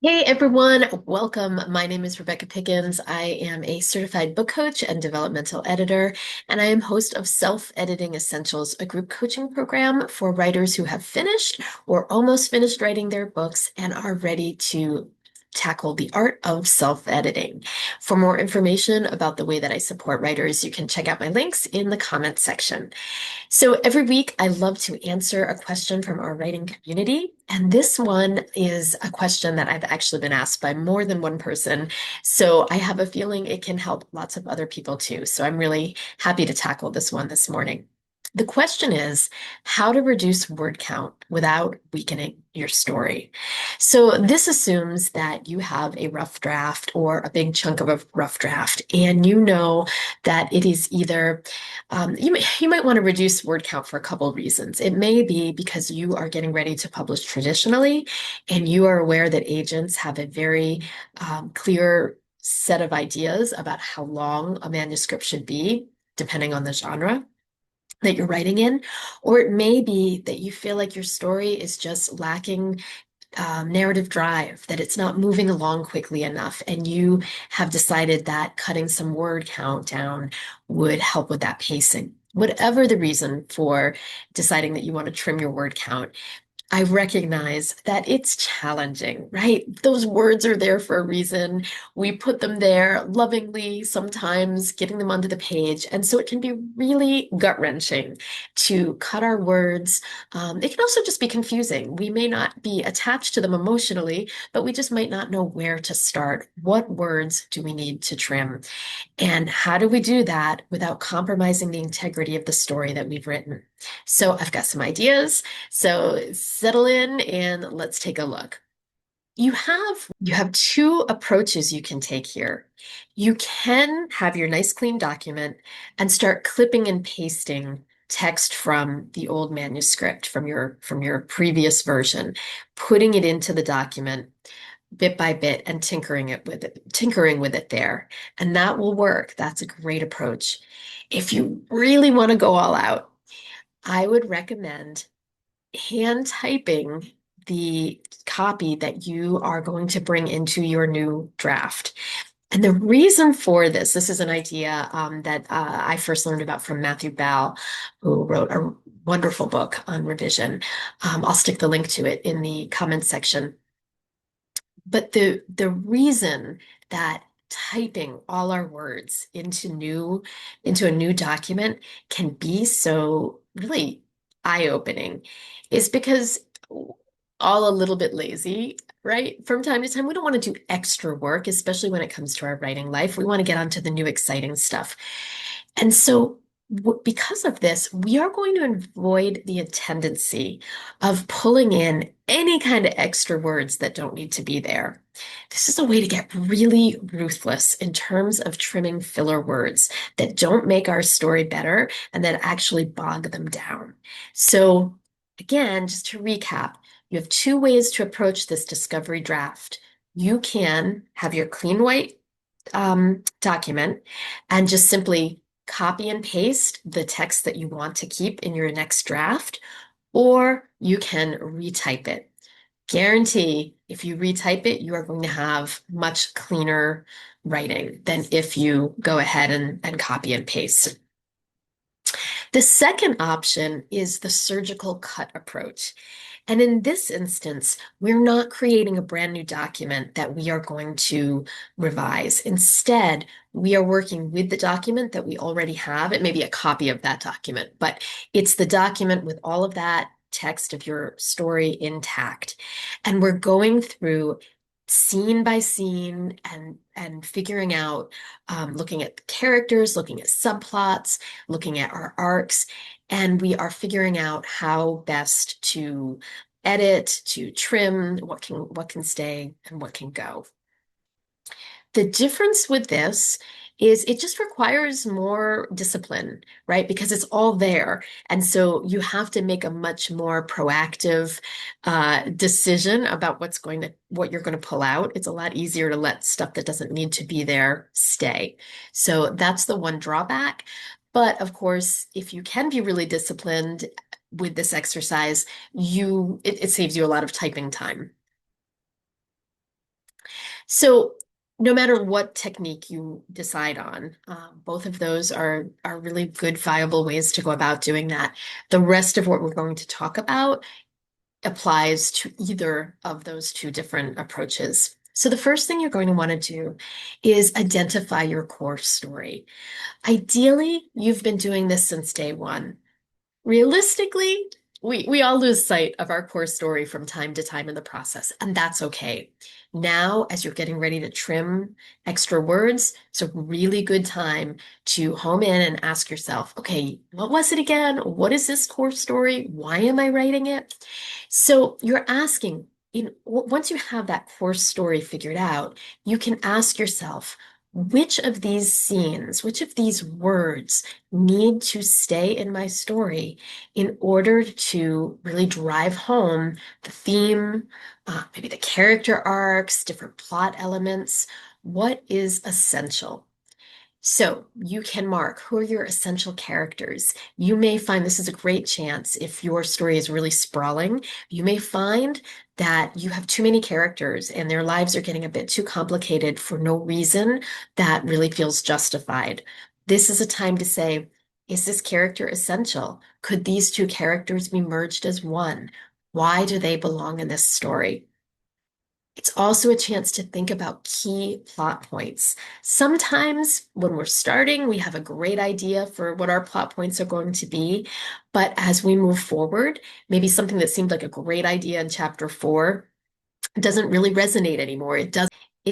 Hey everyone, welcome. My name is Rebecca Pickens. I am a certified book coach and developmental editor, and I am host of Self-Editing Essentials, a group coaching program for writers who have finished or almost finished writing their books and are ready to tackle the art of self-editing. For more information about the way that I support writers, you can check out my links in the comments section. So every week, I love to answer a question from our writing community. And this one is a question that I've actually been asked by more than one person. So I have a feeling it can help lots of other people too. So I'm really happy to tackle this one this morning. The question is how to reduce word count without weakening your story. So this assumes that you have a rough draft or a big chunk of a rough draft, and you know that it is either you might want to reduce word count for a couple of reasons. It may be because you are getting ready to publish traditionally, and you are aware that agents have a very clear set of ideas about how long a manuscript should be, depending on the genre that you're writing in. Or it may be that you feel like your story is just lacking narrative drive, that it's not moving along quickly enough, and you have decided that cutting some word count down would help with that pacing. Whatever the reason for deciding that you want to trim your word count, I recognize that it's challenging, right? Those words are there for a reason. We put them there lovingly, sometimes getting them onto the page. And so it can be really gut-wrenching to cut our words. It can also just be confusing. We may not be attached to them emotionally, but we just might not know where to start. What words do we need to trim? And how do we do that without compromising the integrity of the story that we've written? So I've got some ideas. So settle in and let's take a look. You have two approaches you can take here. You can have your nice clean document and start clipping and pasting text from the old manuscript from your previous version, putting it into the document bit by bit and tinkering with it there. And that will work. That's a great approach. If you really want to go all out, I would recommend hand typing the copy that you are going to bring into your new draft. And the reason for this is an idea that I first learned about from Matthew Ball, who wrote a wonderful book on revision. I'll stick the link to it in the comments section. But the reason that typing all our words into a new document can be so really eye-opening is because all a little bit lazy, right? From time to time, we don't want to do extra work, especially when it comes to our writing life. We want to get onto the new exciting stuff. And so because of this, we are going to avoid the tendency of pulling in any kind of extra words that don't need to be there. This is a way to get really ruthless in terms of trimming filler words that don't make our story better and that actually bog them down. So, again, just to recap, you have two ways to approach this discovery draft. You can have your clean white document and just simply copy and paste the text that you want to keep in your next draft, or you can retype it. Guarantee if you retype it, you are going to have much cleaner writing than if you go ahead and copy and paste. The second option is the surgical cut approach. And in this instance, we're not creating a brand new document that we are going to revise. Instead, we are working with the document that we already have. It may be a copy of that document, but it's the document with all of that text of your story intact. And we're going through scene by scene and figuring out, looking at characters, looking at subplots, looking at our arcs, and we are figuring out how best to edit, to trim, what can stay and what can go. The difference with this is it just requires more discipline, right? Because it's all there. And so you have to make a much more proactive decision about what you're going to pull out. It's a lot easier to let stuff that doesn't need to be there stay. So that's the one drawback. But of course, if you can be really disciplined with this exercise, it saves you a lot of typing time. So no matter what technique you decide on, both of those are really good, viable ways to go about doing that. The rest of what we're going to talk about applies to either of those two different approaches. So the first thing you're going to want to do is identify your core story. Ideally, you've been doing this since day one. Realistically, we all lose sight of our core story from time to time in the process, and that's okay. Now, as you're getting ready to trim extra words, it's a really good time to home in and ask yourself, okay, what was it again? What is this core story? Why am I writing it? So you're asking, once you have that core story figured out, you can ask yourself, which of these scenes, which of these words need to stay in my story in order to really drive home the theme, maybe the character arcs, different plot elements. What is essential? So you can mark who are your essential characters. You may find this is a great chance if your story is really sprawling. You may find that you have too many characters and their lives are getting a bit too complicated for no reason that really feels justified. This is a time to say, is this character essential? Could these two characters be merged as one? Why do they belong in this story? It's also a chance to think about key plot points. Sometimes when we're starting, we have a great idea for what our plot points are going to be. But as we move forward, maybe something that seemed like a great idea in chapter 4 doesn't really resonate anymore. It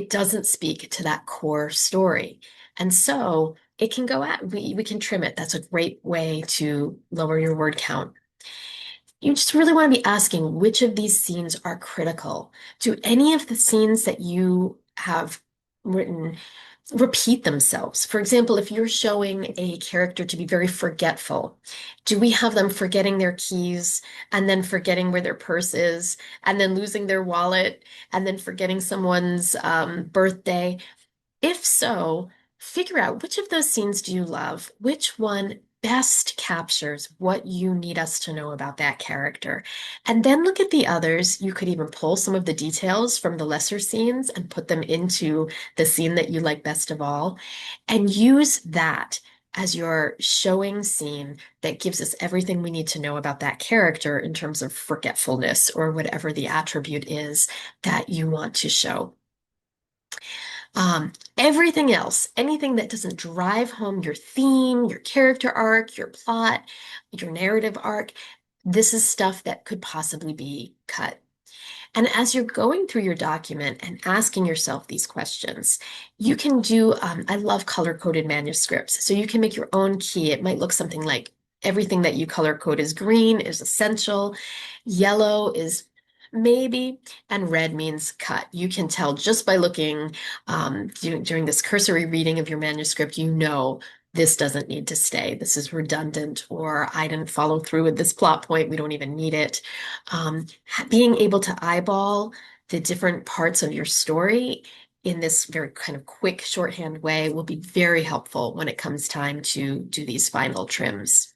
doesn't speak to that core story. And so it can go at, we can trim it. That's a great way to lower your word count. You just really want to be asking which of these scenes are critical. Do any of the scenes that you have written repeat themselves? For example, if you're showing a character to be very forgetful, do we have them forgetting their keys and then forgetting where their purse is and then losing their wallet and then forgetting someone's birthday? If so, figure out which of those scenes do you love? Which one best captures what you need us to know about that character? And then look at the others. You could even pull some of the details from the lesser scenes and put them into the scene that you like best of all, and use that as your showing scene that gives us everything we need to know about that character in terms of forgetfulness or whatever the attribute is that you want to show. Everything else, anything that doesn't drive home your theme, your character arc, your plot, your narrative arc, this is stuff that could possibly be cut. And as you're going through your document and asking yourself these questions, you can do, I love color-coded manuscripts. So you can make your own key. It might look something like everything that you color code is green is essential, yellow is maybe, and red means cut. You can tell just by looking during this cursory reading of your manuscript, you know this doesn't need to stay. This is redundant, or I didn't follow through with this plot point. We don't even need it. Being able to eyeball the different parts of your story in this very kind of quick shorthand way will be very helpful when it comes time to do these final trims.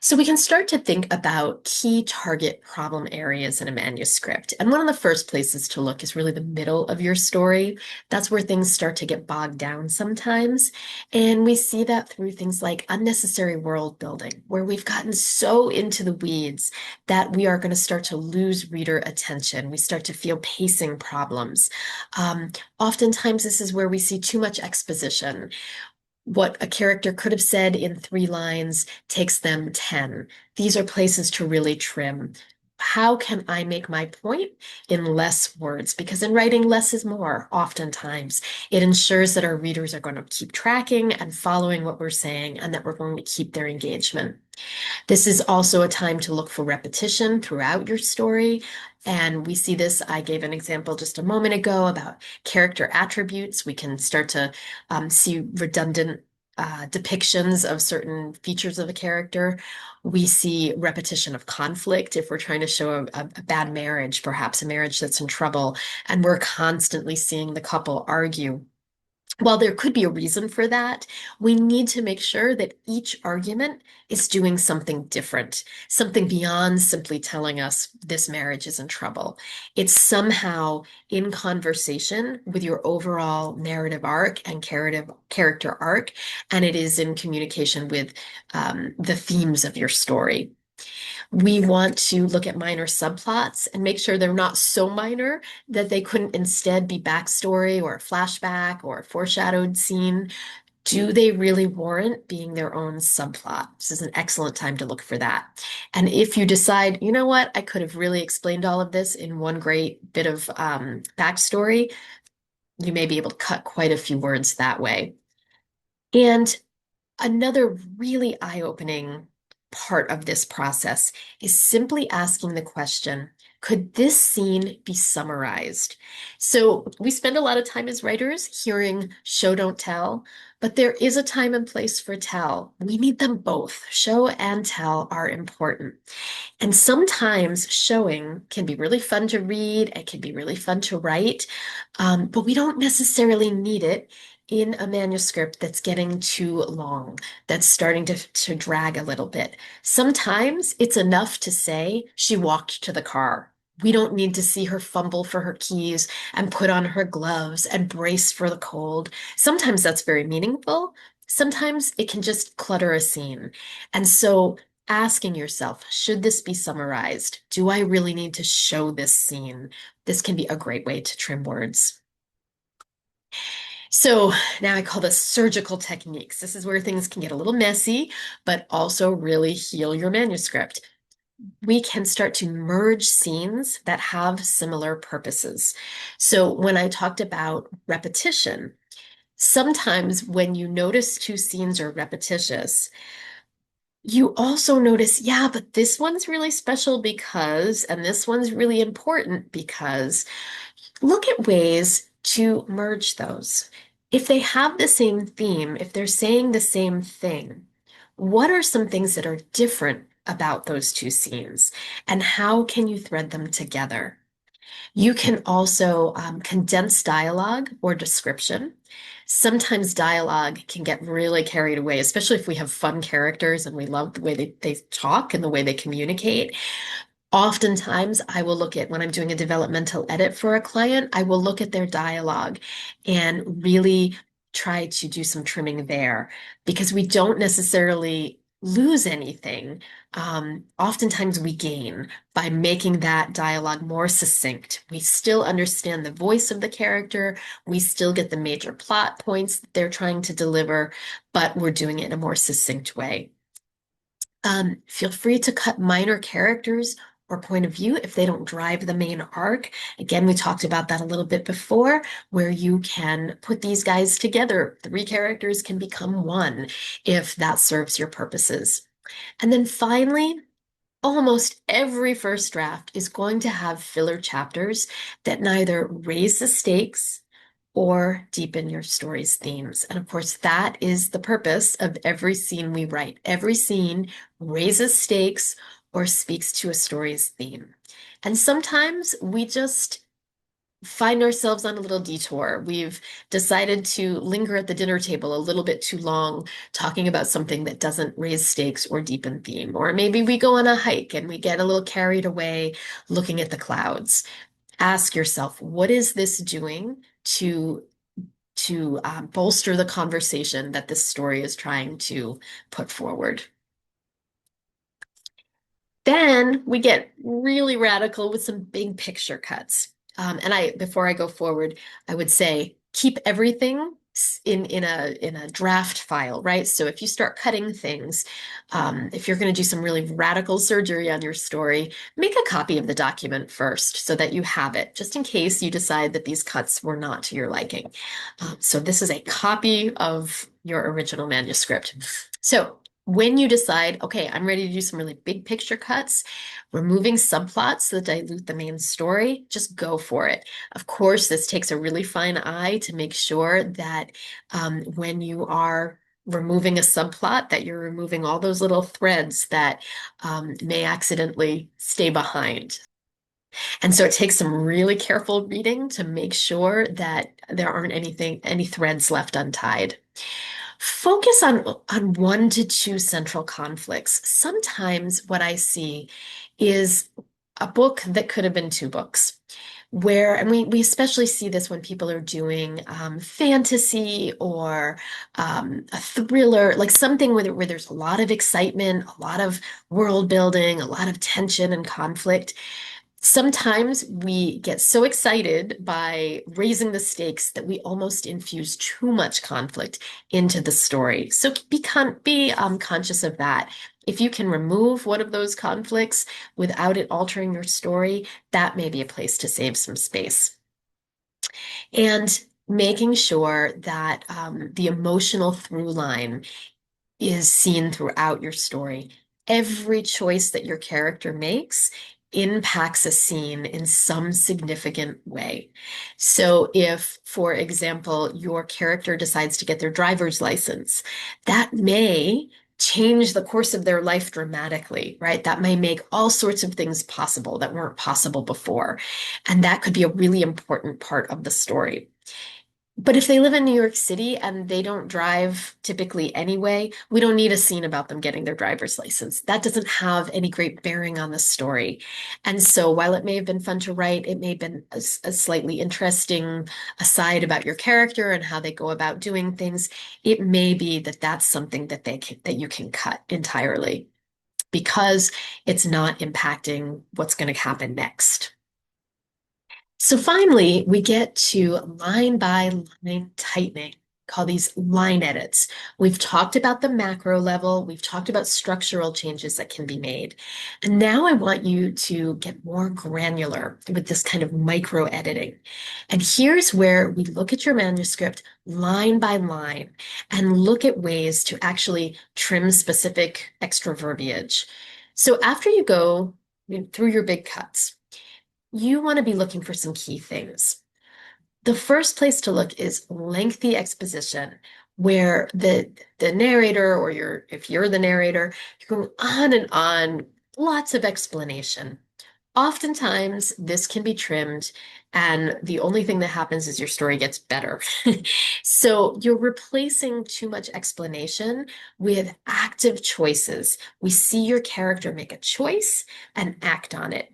So we can start to think about key target problem areas in a manuscript. And one of the first places to look is really the middle of your story. That's where things start to get bogged down sometimes. And we see that through things like unnecessary world building, where we've gotten so into the weeds that we are going to start to lose reader attention. We start to feel pacing problems. Oftentimes, this is where we see too much exposition. What a character could have said in 3 lines takes them 10. These are places to really trim. How can I make my point in less words? Because in writing, less is more, oftentimes. It ensures that our readers are going to keep tracking and following what we're saying and that we're going to keep their engagement. This is also a time to look for repetition throughout your story. And we see this, I gave an example just a moment ago about character attributes. We can start to see redundant depictions of certain features of a character. We see repetition of conflict if we're trying to show a bad marriage, perhaps a marriage that's in trouble, and we're constantly seeing the couple argue. While there could be a reason for that, we need to make sure that each argument is doing something different, something beyond simply telling us this marriage is in trouble. It's somehow in conversation with your overall narrative arc and character arc, and it is in communication with the themes of your story. We want to look at minor subplots and make sure they're not so minor that they couldn't instead be backstory or a flashback or a foreshadowed scene. Do they really warrant being their own subplot? This is an excellent time to look for that. And if you decide, you know what, I could have really explained all of this in one great bit of backstory, you may be able to cut quite a few words that way. And another really eye-opening part of this process is simply asking the question, could this scene be summarized? So we spend a lot of time as writers hearing show, don't tell, but there is a time and place for tell. We need them both. Show and tell are important. And sometimes showing can be really fun to read, it can be really fun to write, but we don't necessarily need it in a manuscript that's getting too long, that's starting to drag a little bit. Sometimes it's enough to say she walked to the car. We don't need to see her fumble for her keys and put on her gloves and brace for the cold. Sometimes that's very meaningful. Sometimes it can just clutter a scene. And so asking yourself, should this be summarized? Do I really need to show this scene? This can be a great way to trim words. So now I call this surgical techniques. This is where things can get a little messy, but also really heal your manuscript. We can start to merge scenes that have similar purposes. So when I talked about repetition, sometimes when you notice two scenes are repetitious, you also notice, yeah, but this one's really special because, and this one's really important because, look at ways to merge those. If they have the same theme, if they're saying the same thing, what are some things that are different about those two scenes? And how can you thread them together? You can also condense dialogue or description. Sometimes dialogue can get really carried away, especially if we have fun characters and we love the way they talk and the way they communicate. Oftentimes, I will look at when I'm doing a developmental edit for a client, I will look at their dialogue and really try to do some trimming there because we don't necessarily lose anything. Oftentimes, we gain by making that dialogue more succinct. We still understand the voice of the character, we still get the major plot points that they're trying to deliver, but we're doing it in a more succinct way. Feel free to cut minor characters or point of view if they don't drive the main arc. Again, we talked about that a little bit before, where you can put these guys together. Three characters can become one if that serves your purposes. And then finally, almost every first draft is going to have filler chapters that neither raise the stakes or deepen your story's themes. And of course, that is the purpose of every scene we write. Every scene raises stakes or speaks to a story's theme. And sometimes we just find ourselves on a little detour. We've decided to linger at the dinner table a little bit too long, talking about something that doesn't raise stakes or deepen theme. Or maybe we go on a hike and we get a little carried away looking at the clouds. Ask yourself, what is this doing to bolster the conversation that this story is trying to put forward? Then we get really radical with some big picture cuts. Before I go forward, I would say keep everything in a draft file, right? So if you start cutting things, if you're going to do some really radical surgery on your story, make a copy of the document first so that you have it, just in case you decide that these cuts were not to your liking. So this is a copy of your original manuscript. So when you decide, okay, I'm ready to do some really big picture cuts, removing subplots that dilute the main story, just go for it. Of course, this takes a really fine eye to make sure that when you are removing a subplot, that you're removing all those little threads that may accidentally stay behind. And so it takes some really careful reading to make sure that there aren't any threads left untied. Focus on one to two central conflicts. Sometimes what I see is a book that could have been two books. And we especially see this when people are doing fantasy or a thriller, like something where there's a lot of excitement, a lot of world building, a lot of tension and conflict. Sometimes we get so excited by raising the stakes that we almost infuse too much conflict into the story. So be conscious of that. If you can remove one of those conflicts without it altering your story, that may be a place to save some space. And making sure that the emotional through line is seen throughout your story. Every choice that your character makes impacts a scene in some significant way. So if, for example, your character decides to get their driver's license, that may change the course of their life dramatically, right? That may make all sorts of things possible that weren't possible before. And that could be a really important part of the story. But if they live in New York City and they don't drive typically anyway, we don't need a scene about them getting their driver's license. That doesn't have any great bearing on the story. And so while it may have been fun to write, it may have been a slightly interesting aside about your character and how they go about doing things. It may be that that's something that you can cut entirely because it's not impacting what's going to happen next. So finally, we get to line by line tightening, call these line edits. We've talked about the macro level, we've talked about structural changes that can be made. And now I want you to get more granular with this kind of micro editing. And here's where we look at your manuscript line by line and look at ways to actually trim specific extra verbiage. So after you go through your big cuts, you want to be looking for some key things. The first place to look is lengthy exposition, where the narrator or if you're the narrator, you're going on and on, lots of explanation. Oftentimes, this can be trimmed, and the only thing that happens is your story gets better. So you're replacing too much explanation with active choices. We see your character make a choice and act on it.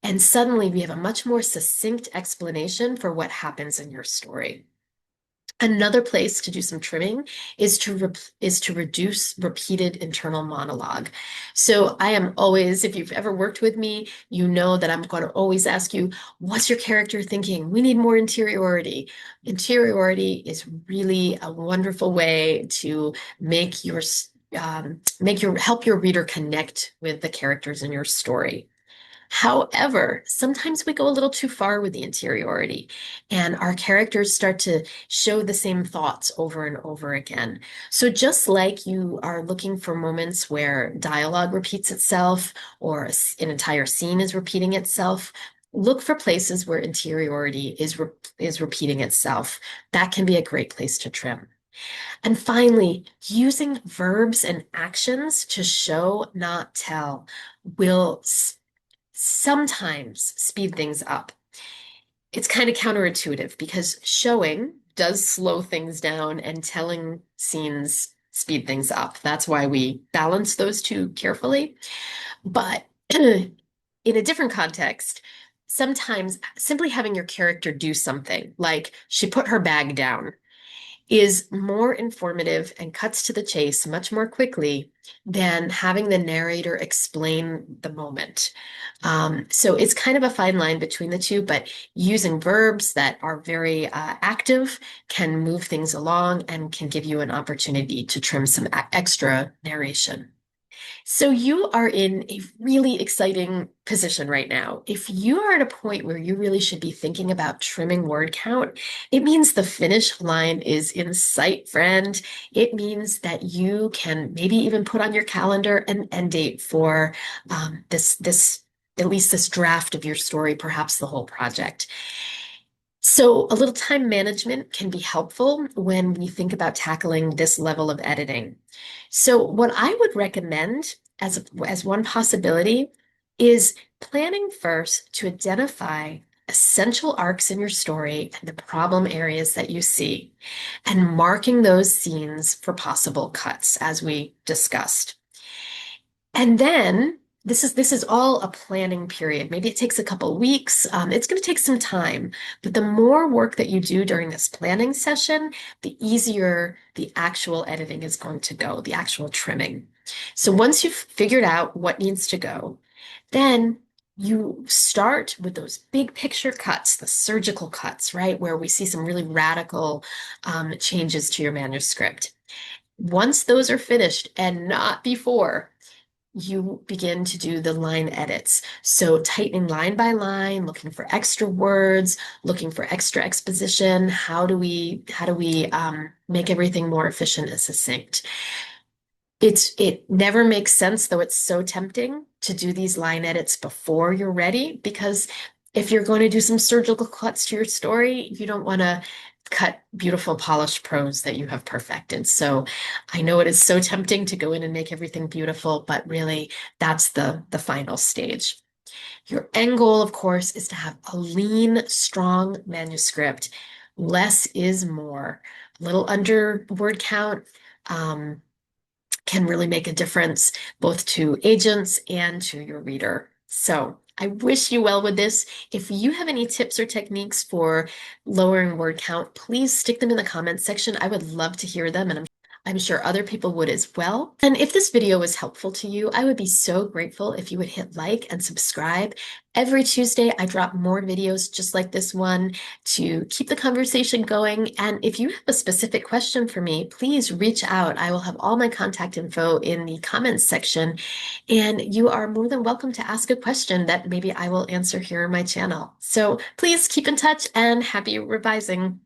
And suddenly we have a much more succinct explanation for what happens in your story. Another place to do some trimming is to reduce repeated internal monologue. So I am always, if you've ever worked with me, you know that I'm going to always ask you, what's your character thinking? We need more interiority. Interiority is really a wonderful way to help your reader connect with the characters in your story. However, sometimes we go a little too far with the interiority, and our characters start to show the same thoughts over and over again. So, just like you are looking for moments where dialogue repeats itself or an entire scene is repeating itself, look for places where interiority is repeating itself. That can be a great place to trim. And finally, using verbs and actions to show, not tell, will sometimes speed things up. It's kind of counterintuitive because showing does slow things down and telling scenes speed things up. That's why we balance those two carefully. But in a different context, sometimes simply having your character do something, like she put her bag down, is more informative and cuts to the chase much more quickly than having the narrator explain the moment. So it's kind of a fine line between the two, but using verbs that are very active can move things along and can give you an opportunity to trim some extra narration. So you are in a really exciting position right now. If you are at a point where you really should be thinking about trimming word count, it means the finish line is in sight, friend. It means that you can maybe even put on your calendar an end date for at least this draft of your story, perhaps the whole project. So a little time management can be helpful when we think about tackling this level of editing. So what I would recommend as one possibility is planning first to identify essential arcs in your story and the problem areas that you see, and marking those scenes for possible cuts, as we discussed. And then this is all a planning period. Maybe it takes a couple weeks. It's going to take some time, but the more work that you do during this planning session, the easier the actual editing is going to go, the actual trimming. So once you've figured out what needs to go, then you start with those big picture cuts, the surgical cuts, right, where we see some really radical changes to your manuscript. Once those are finished and not before, you begin to do the line edits. So tightening line by line, looking for extra words, looking for extra exposition. How do we make everything more efficient and succinct? It never makes sense, though it's so tempting to do these line edits before you're ready, because if you're going to do some surgical cuts to your story, you don't want to cut beautiful polished prose that you have perfected. So I know it is so tempting to go in and make everything beautiful, but really that's the final stage. Your end goal, of course, is to have a lean, strong manuscript. Less is more. A little under word count. Can really make a difference both to agents and to your reader. So I wish you well with this. If you have any tips or techniques for lowering word count, please stick them in the comments section. I would love to hear them, and I'm sure other people would as well. And if this video was helpful to you, I would be so grateful if you would hit like and subscribe. Every Tuesday, I drop more videos just like this one to keep the conversation going. And if you have a specific question for me, please reach out. I will have all my contact info in the comments section. And you are more than welcome to ask a question that maybe I will answer here on my channel. So please keep in touch and happy revising.